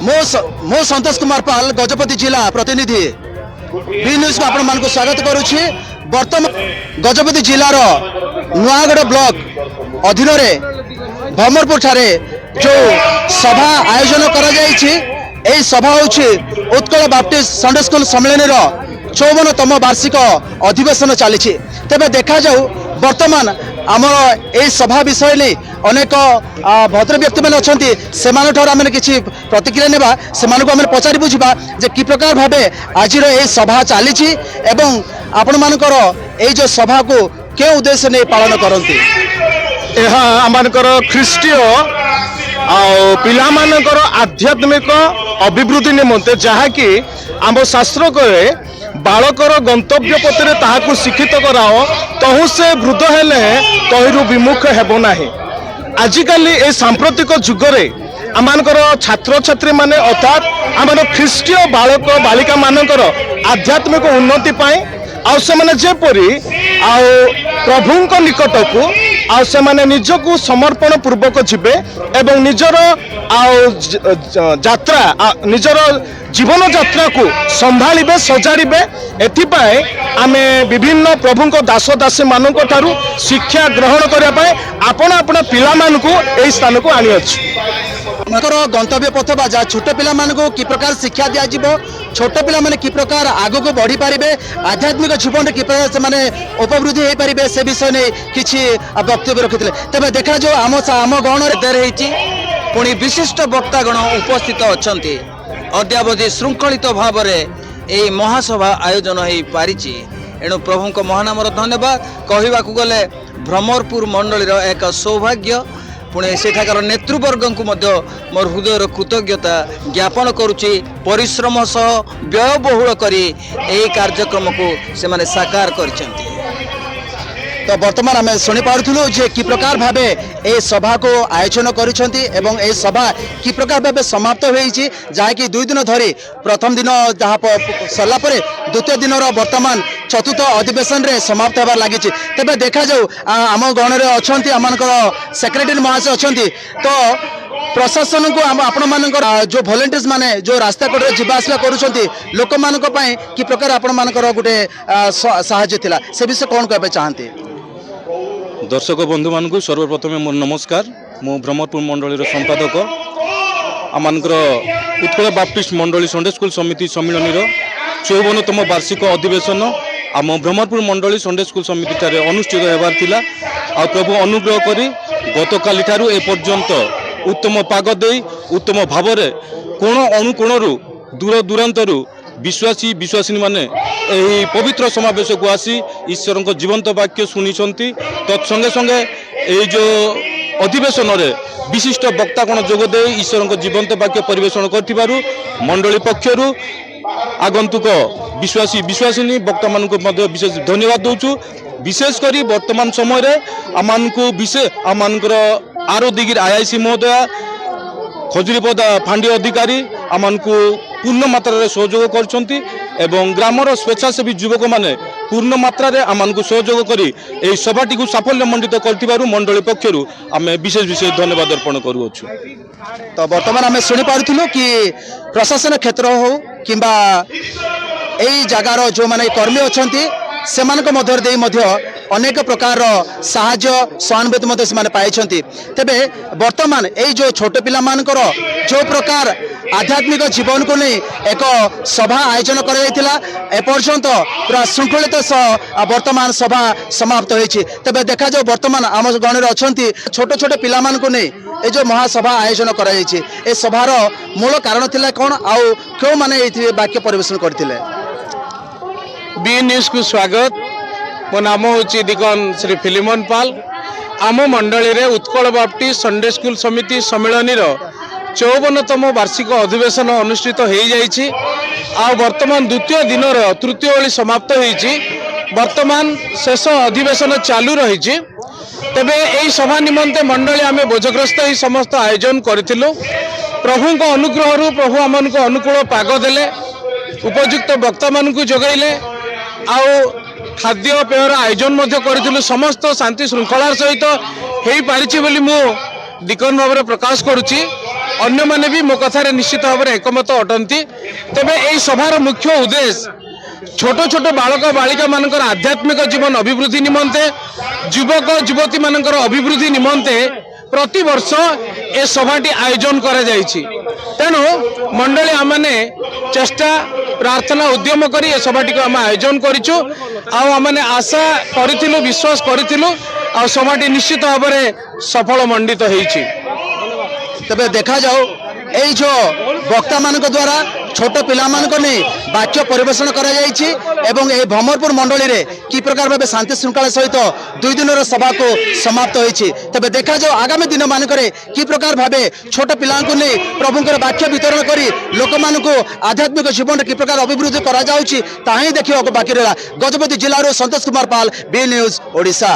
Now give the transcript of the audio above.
मो संतोष कुमार पाल गजपति जिला प्रतिनिधि बी न्यूज को आपण मान स्वागत करुछि। वर्तमान गजपति जिलार नुआगढ़ ब्लॉक अधीन भमरपुर ठारे जो सभा आयोजन करा जायछि एई सभा होछि उत्कल बाप्टिस्ट संडे स्कूल सम्मेलन 54तम वार्षिक अधिवेशन चली। तेबे देखा जाऊ वर्तमान आमर ए सभा विषय नहीं अनेक भद्र व्यक्ति मैंने अच्छा से किसी प्रतिक्रिया नेबा से पचारि बुझा जे कि प्रकार भावे आज ये सभा चली एवं आपण मानकर ए जो सभा को क्यों उद्देश्य नहीं पालन करती। आमर ख्रीष्टीय पिलामानकर आध्यात्मिक अभिवृद्धि निमंते जहाँकि आम शास्त्र करे बालकर गंतव्य पथरे ताहाकु शिक्षित कराओ तहु से वृद्ध हेले तहिरु विमुख हेबो नाही। आजिकाली ए सांप्रतिक जुगरे आमानकर छात्र छात्री माने अर्थात आमर ख्रीष्टीय बालक बालिका मानकर आध्यात्मिक उन्नति पाए आउ से माने जेपरि आउ प्रभुंक निकटकू आउ से माने निजकू समर्पण पूर्वक जिबे एवं निजर आउ यात्रा निजर जीवन यात्रा को संभाळिबे सजाड़िबे एथिपाई आमे विभिन्न प्रभुंक दास दासी मानक ठारू शिक्षा ग्रहण करिया पाए आपण आपण पिला मानकू एई स्थान को आनी अछि। गंतव्य पथ बा छोट पिला मानकू कि प्रकार शिक्षा दिया जिवो छोट पिला माने कि प्रकार आगो को बढ़ी पारिबे आध्यात्मिक जीवन कि प्रकार से माने उपवृद्धि हो पारिबे से विषय ने किछि वक्तव्य रखिथिले। तबे देखा जो आम गण देर हेछि पुणी विशिष्ट वक्तागण उपस्थित अछंती अद्यावधि श्रृंखलित भाव में महासभा आयोजन हो पारिछि। एणु प्रभु को महानामर धन्यवाद कहवा गले भ्रमरपुर मंडलीर एक सौभाग्य पुणे सेठाकर नेतृवर्ग को मोर हृदयर कृतज्ञता ज्ञापन करुच्ची परिश्रम सह व्ययबहुल करी एही कार्यक्रम को से माने साकार करिसेंती। तो वर्तमान आम शुणी पार्थुलु जे कि प्रकार भावे ए सभा को आयोजन करिसेंती एवं ए सभा कि प्रकार भावे समाप्त होईछि जहाँकि 2 दिन धरी प्रथम दिन जहाँ सरला परे द्वितीय दिन वर्तमान चतुर्थ अधिवेशन रे समाप्त होबार लागिछि। तेबे देखा जाऊ आम गण रे अछंती आमानकर सेक्रेटरी महाशय अछंती तो प्रशासन को आपण मानकर जो वॉलंटियर्स माने जो रास्ता कड़े जीवा आसवा करूछंती लोक मानक पई कि प्रकार आपण मानकर गुटे सहायता थिला से विषय कोन कहबे चाहंती। दर्शक बंधु मानक सर्वप्रथम मोर नमस्कार मु भ्रमरपुर मंडलीर संपादक आमर उत्कल बाप्टिस्ट मंडली संडे स्कूल समिति सम्मिलन 54तम वार्षिक अधिवेशन आम भ्रमरपुर मंडली संडे स्कूल समिति ठारे अनुष्ठित होबार थिला। आ प्रभु अनुग्रह करी गतकाली ठारू ए पर्यंत उत्तम पाग दे उत्तम भाव कोण अनुकोणरू दूर दूरांतरू विश्वासी विश्वासिनी माने एही पवित्र समावेश को आसी ईश्वर को जीवंत वाक्य शुणी तत्संगे संगे ये जो अधिवेशन रे विशिष्ट वक्तागण जोगदे ईश्वर को जीवंत वाक्य परिवेशन कर मंडली पक्षर आगंतुक विश्वासी विश्वासिनी वक्ता मान विशेष धन्यवाद दूचु। विशेषकर वर्तमान समय आमानकु विशेष आमानकर आरो दिगिर आईआईसी महोदया खजुरीपद फांडी अधिकारी आमानकु पूर्ण मात्रा सहयोग करछंती एवं ग्रामर स्वेच्छासेवी युवक माने पूर्ण मात्रा रे आमानकु सहयोग करी एही सभाटी को साफल्य मंडित करथिबारु मंडली पक्षरु आमे विशेष विशेष धन्यवाद अर्पण करूछु। तो वर्तमान आमे सुनि पारुथिलु कि प्रशासन क्षेत्र हो किंबा एई जगार जो माने कर्मी अछंती सेमानक मध्य देई मध्य अनेक प्रकार साहाय्य सहानुभूति से पाई। तेबे वर्तमान यही जो छोट पिला मानकर जो प्रकार आध्यात्मिक जीवन को नहीं एक सभा आयोजन करपर्यंत पूरा श्रृंखलित वर्तमान सभा समाप्त होती। तेबे देखा जाओ वर्तमान आम गण अच्छा छोट छोट पिला को नहीं ये जो महासभा आयोजन कर सभार मूल कारण थिला कौन आउ क्यों माने वाक्य परिवेशन करथिले। बी न्यूज को स्वागत। मो नाम हूँ दिगन श्री फिलिमन पाल। आम मंडली रे उत्कल बाप्टिस्ट संडे स्कूल समिति सम्मेलन 54तम वार्षिक अधिवेशन अनुष्ठित हो जाइछि। आ वर्तमान द्वितीय दिन तृतीय ओली समाप्त होइछि। वर्तमान शेष अधिवेशन चालू रही। तेबे एई सभा निमंते मंडली आमे बोझग्रस्त ही समस्त आयोजन करथिलु। प्रभु को अनुग्रह प्रभु आमन को अनुकूल पाग देले उपयुक्त वक्ता मान को जगैले आउ खाद्य पेयर आयोजन कर समस्त शांति श्रृंखलार सहित हो पारिछि बोली मु दिकन भाव प्रकाश करुछि। ଅନ୍ୟମାନେ ବି ମୋ କଥାରେ ନିଶ୍ଚିତ ଭାବରେ ଏକମତ ଅଟନ୍ତି। ତେବେ ଏହି ସଭାର ମୁଖ୍ୟ ଉଦ୍ଦେଶ୍ୟ छोट छोट बालक बालिका मानकर आध्यात्मिक जीवन अभिवृद्धि निमंते युवक युवती मानकर अभिवृद्धि निमंते प्रति वर्ष ए सभाटी आयोजन करा जायछि। तेणु मंडली आमने चेष्टा प्रार्थना उद्यम करी ए सभाटी को आम आयोजन करिछु। आमने आशा करिथिलु विश्वास करिथिलु आ सभाटी निश्चित भाव में सफल मंडित होइछि। तबे देखा जाओ এই जो बक्ता मान द्वारा छोट पिला नहीं वाक्य परिवेशन करा जायछि एवं ए भ्रमरपुर मंडली रे कि प्रकार भाव शांति श्रृंखला सहित 2 दिन सभा को समाप्त होइछि। तबे देखा जाओ आगामी दिन मानकरे कि प्रकार भाव छोट पिला नहीं प्रभुंकर वाक्य वितरण करी लोक मानकु आध्यात्मिक जीवन कि प्रकार अभिवृद्धि करा जाउछि ताही देखिବାକୁ बाकी रहा। Gajapati जिल्लारो Santosh Kumar Pal, B news Odisha.